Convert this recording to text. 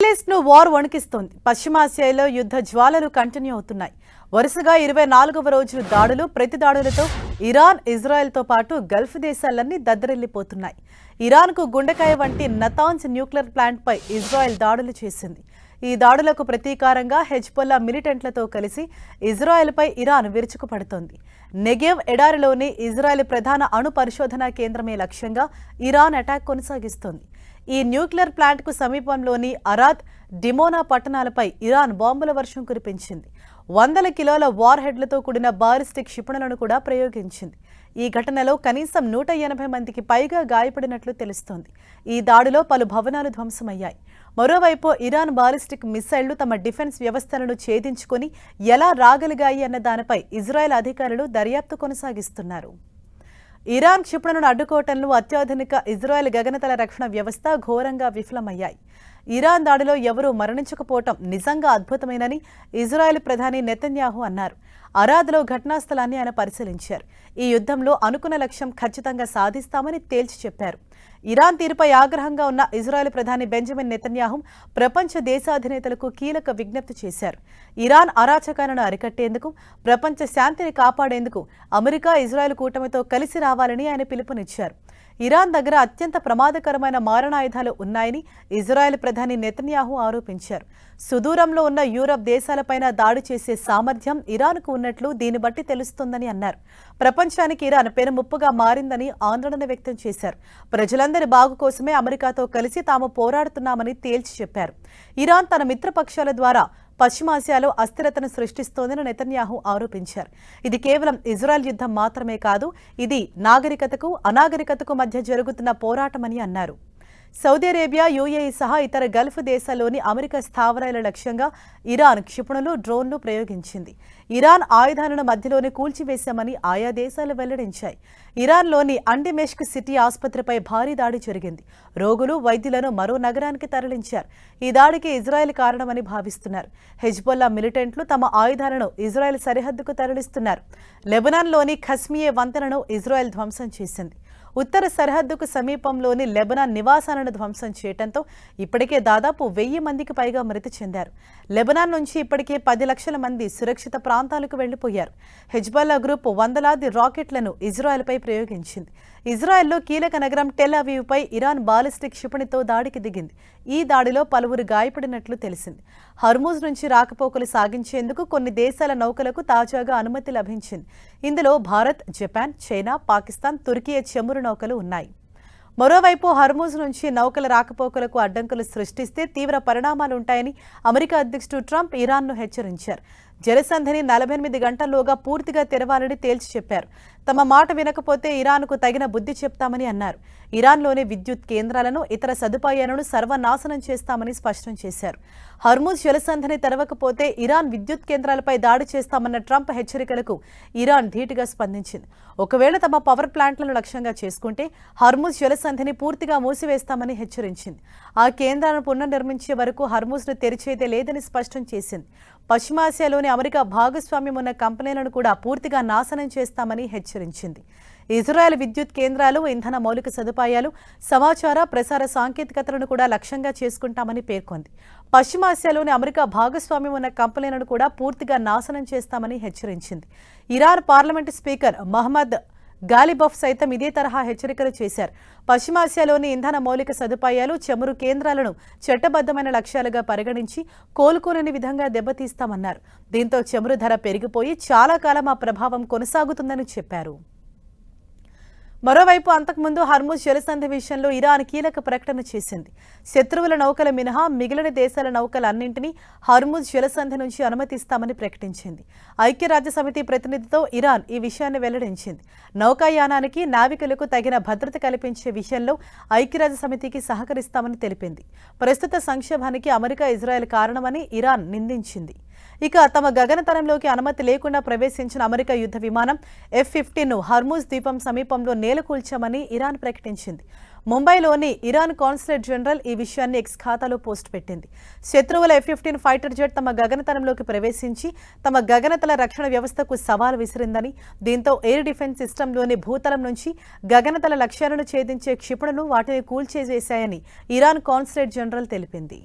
Middle war వణికిస్తోంది. పశ్చిమాసియాలో యుద్ధ జ్వాలలు కంటిన్యూ అవుతున్నాయి. వరుసగా 24వ రోజు దాడులు, ప్రతి దాడులతో ఇరాన్, ఇజ్రాయెల్తో పాటు గల్ఫ్ దేశాలన్నీ దద్దరిల్లిపోతున్నాయి. ఇరాన్కు గుండెకాయ వంటి నతాన్స్ న్యూక్లియర్ ప్లాంట్పై ఇజ్రాయెల్ దాడులు చేసింది. ఈ దాడులకు ప్రతీకారంగా హెజ్బొల్లా మిలిటెంట్లతో కలిసి ఇజ్రాయెల్పై ఇరాన్ విరుచుకుపడుతోంది. నెగెవ్ ఎడారిలోని ఇజ్రాయెల్ ప్రధాన అణు పరిశోధనా కేంద్రమే లక్ష్యంగా ఇరాన్ అటాక్ కొనసాగిస్తోంది. ఈ న్యూక్లియర్ ప్లాంట్కు సమీపంలోని అరాద్, డిమోనా పట్టణాలపై ఇరాన్ బాంబుల వర్షం కురిపించింది. 100 కిలోల వార్ హెడ్లతో కూడిన బాలిస్టిక్ క్షిపణులను కూడా ప్రయోగించింది. ఈ ఘటనలో కనీసం 180 మందికి పైగా గాయపడినట్లు తెలుస్తోంది. ఈ దాడిలో పలు భవనాలు ధ్వంసమయ్యాయి. మరోవైపు ఇరాన్ బాలిస్టిక్ మిసైళ్లు తమ డిఫెన్స్ వ్యవస్థలను ఛేదించుకొని ఎలా రాగలిగాయి అన్న దానిపై ఇజ్రాయెల్ అధికారులు దర్యాప్తు కొనసాగిస్తున్నారు. ఇరాన్ క్షిపణులను అడ్డుకోవటంలో అత్యాధునిక ఇజ్రాయెల్ గగనతల రక్షణ వ్యవస్థ ఘోరంగా విఫలమయ్యాయి. ఇరాన్ దాడిలో ఎవరూ మరణించకపోవటం నిజంగా అద్భుతమేనని ఇజ్రాయెల్ ప్రధాని నెతన్యాహు అన్నారు. అరాద్లో ఘటనా స్థలాన్ని ఆయన పరిశీలించారు. ఈ యుద్ధంలో అనుకున్న లక్ష్యం ఖచ్చితంగా సాధిస్తామని తేల్చి చెప్పారు. ఇరాన్ తీరుపై ఆగ్రహంగా ఉన్న ఇజ్రాయెల్ ప్రధాని బెంజమిన్ నెతన్యాహు ప్రపంచ దేశాధినేతలకు కీలక విజ్ఞప్తి చేశారు. ఇరాన్ అరాచకాలను అరికట్టేందుకు, ప్రపంచ శాంతిని కాపాడేందుకు అమెరికా, ఇజ్రాయెల్ కూటమితో కలిసి రావాలని ఆయన పిలుపునిచ్చారు. ఇరాన్ దగ్గర అత్యంత ప్రమాదకరమైన మారణాయుధాలు ఉన్నాయని ఇజ్రాయెల్ ప్రధాని నెతన్యాహు ఆరోపించారు. సుదూరంలో ఉన్న యూరప్ దేశాలపైన దాడి చేసే సామర్థ్యం ఇరాన్కు ఉన్నట్లు దీన్ని బట్టి తెలుస్తోందని అన్నారు. ప్రపంచానికి ఇరాన్ పెనుముప్పుగా మారిందని ఆందోళన వ్యక్తం చేశారు. ప్రజలందరి బాగు కోసమే అమెరికాతో కలిసి తాము పోరాడుతున్నామని తేల్చి చెప్పారు. ఇరాన్ తన మిత్రపక్షాల ద్వారా పశ్చిమాసియాలో అస్థిరతను సృష్టిస్తోందని నెతన్యాహు ఆరోపించారు. ఇది కేవలం ఇజ్రాయెల్ యుద్ధం మాత్రమే కాదు, ఇది నాగరికతకు, అనాగరికతకు మధ్య జరుగుతున్న పోరాటమని అన్నారు. సౌదీ అరేబియా, యూఏఈ సహా ఇతర గల్ఫ్ దేశాల్లోని అమెరికా స్థావరాల లక్ష్యంగా ఇరాన్ క్షిపణులు, డ్రోన్లు ప్రయోగించింది. ఇరాన్ ఆయుధాలను మధ్యలోనే కూల్చివేశామని ఆయా దేశాలు వెల్లడించాయి. ఇరాన్లోని అండిమెష్క్ సిటీ ఆసుపత్రిపై భారీ దాడి జరిగింది. రోగులు, వైద్యులను మరో నగరానికి తరలించారు. ఈ దాడికి ఇజ్రాయెల్ కారణమని భావిస్తున్నారు. హెజ్బొల్లా మిలిటెంట్లు తమ ఆయుధాలను ఇజ్రాయెల్ సరిహద్దుకు తరలిస్తున్నారు. లెబనాన్లోని ఖస్మియే వంతెనను ఇజ్రాయెల్ ధ్వంసం చేసింది. ఉత్తర సరిహద్దుకు సమీపంలోని లెబనాన్ నివాసాలను ధ్వంసం చేయడంతో ఇప్పటికే దాదాపు 1000 మందికి పైగా మృతి చెందారు. లెబనాన్ నుంచి ఇప్పటికే 10 లక్షల మంది సురక్షిత ప్రాంతాలకు వెళ్లిపోయారు. హెజ్బొల్లా గ్రూప్ వందలాది రాకెట్లను ఇజ్రాయెల్పై ప్రయోగించింది. ఇజ్రాయెల్లో కీలక నగరం టెల్ అవీవ్పై ఇరాన్ బాలిస్టిక్ క్షిపణితో దాడికి దిగింది. ఈ దాడిలో పలువురు గాయపడినట్లు తెలిసింది. హర్మూజ్ నుంచి రాకపోకలు సాగించేందుకు కొన్ని దేశాల నౌకలకు తాజాగా అనుమతి లభించింది. ఇందులో భారత్, జపాన్, చైనా, పాకిస్తాన్, తుర్కియే చమురు నౌకలు ఉన్నాయి. మరోవైపు హర్మూజ్ నుంచి నౌకల రాకపోకలకు అడ్డంకులు సృష్టిస్తే తీవ్ర పరిణామాలుంటాయని అమెరికా అధ్యక్షుడు ట్రంప్ ఇరాన్ను హెచ్చరించారు. జలసంధిని 48 గంటల్లోగా పూర్తిగా తెరవాలని తేల్చి చెప్పారు. తమ మాట వినకపోతే ఇరాన్కు తగిన బుద్ధి చెప్తామని అన్నారు. ఇరాన్లోని విద్యుత్ కేంద్రాలను, ఇతర సదుపాయాలను సర్వనాశనం చేస్తామని స్పష్టం చేశారు. హర్మూజ్ జలసంధిని తెరవకపోతే ఇరాన్ విద్యుత్ కేంద్రాలపై దాడి చేస్తామన్న ట్రంప్ హెచ్చరికలకు ఇరాన్ ధీటుగా స్పందించింది. ఒకవేళ తమ పవర్ ప్లాంట్లను లక్ష్యంగా చేసుకుంటే హర్మూజ్ జలసంధిని పూర్తిగా మూసివేస్తామని హెచ్చరించింది. ఆ కేంద్రాలను పునర్నిర్మించే వరకు హర్మూజ్ను తెరిచేదే లేదని స్పష్టం చేసింది. పశ్చిమాసియాలోని అమెరికా భాగస్వామ్యం ఉన్న కంపెనీలను కూడా పూర్తిగా నాశనం చేస్తామని హెచ్చరించింది. ఇజ్రాయెల్ విద్యుత్ కేంద్రాలు, ఇంధన మౌలిక సదుపాయాలు, సమాచార ప్రసార సాంకేతికతలను కూడా లక్ష్యంగా చేసుకుంటామని పేర్కొంది. పశ్చిమాసియాలోని అమెరికా భాగస్వామ్యం ఉన్న కంపెనీలను కూడా పూర్తిగా నాశనం చేస్తామని హెచ్చరించింది. ఇరాన్ పార్లమెంటు స్పీకర్ మహమ్మద్ గాలిబఫ్ సైతం ఇదే తరహా హెచ్చరికలు చేశారు. పశ్చిమాసియాలోని ఇంధన మౌలిక సదుపాయాలు, చమురు కేంద్రాలను చట్టబద్ధమైన లక్ష్యాలుగా పరిగణించి కోలుకోలేని విధంగా దెబ్బతీస్తామన్నారు. దీంతో చమురు ధర పెరిగిపోయి చాలా కాలం ఆ ప్రభావం కొనసాగుతుందని చెప్పారు. మరోవైపు అంతకుముందు హర్మూజ్ జలసంధి విషయంలో ఇరాన్ కీలక ప్రకటన చేసింది. శత్రువుల నౌకల మినహా మిగిలిన దేశాల నౌకలన్నింటినీ హర్మూజ్ జలసంధి నుంచి అనుమతిస్తామని ప్రకటించింది. ఐక్యరాజ్యసమితి ప్రతినిధితో ఇరాన్ ఈ విషయాన్ని వెల్లడించింది. నౌకాయానానికి, నావికులకు తగిన భద్రత కల్పించే విషయంలో ఐక్యరాజ్యసమితికి సహకరిస్తామని తెలిపింది. ప్రస్తుత సంక్షోభానికి అమెరికా, ఇజ్రాయెల్ కారణమని ఇరాన్ నిందించింది. ఇక తమ గగనతలంలోకి అనుమతి లేకుండా ప్రవేశించిన అమెరికా యుద్ధ విమానం F-15ను హర్మూజ్ ద్వీపం సమీపంలో నేలకూల్చామని ఇరాన్ ప్రకటించింది. ముంబైలోని ఇరాన్ కాన్సులేట్ జనరల్ ఈ విషయాన్ని ఎక్స్ ఖాతాలో పోస్ట్ పెట్టింది. శత్రువుల F-15 ఫైటర్ జెట్ తమ గగనతలంలోకి ప్రవేశించి తమ గగనతల రక్షణ వ్యవస్థకు సవాల్ విసిరిందని, దీంతో ఎయిర్ డిఫెన్స్ సిస్టంలోని భూతలం నుంచి గగనతల లక్ష్యాలను ఛేదించే క్షిపణులు వాటిని కూల్చేసేశాయని ఇరాన్ కాన్సులేట్ జనరల్ తెలిపింది.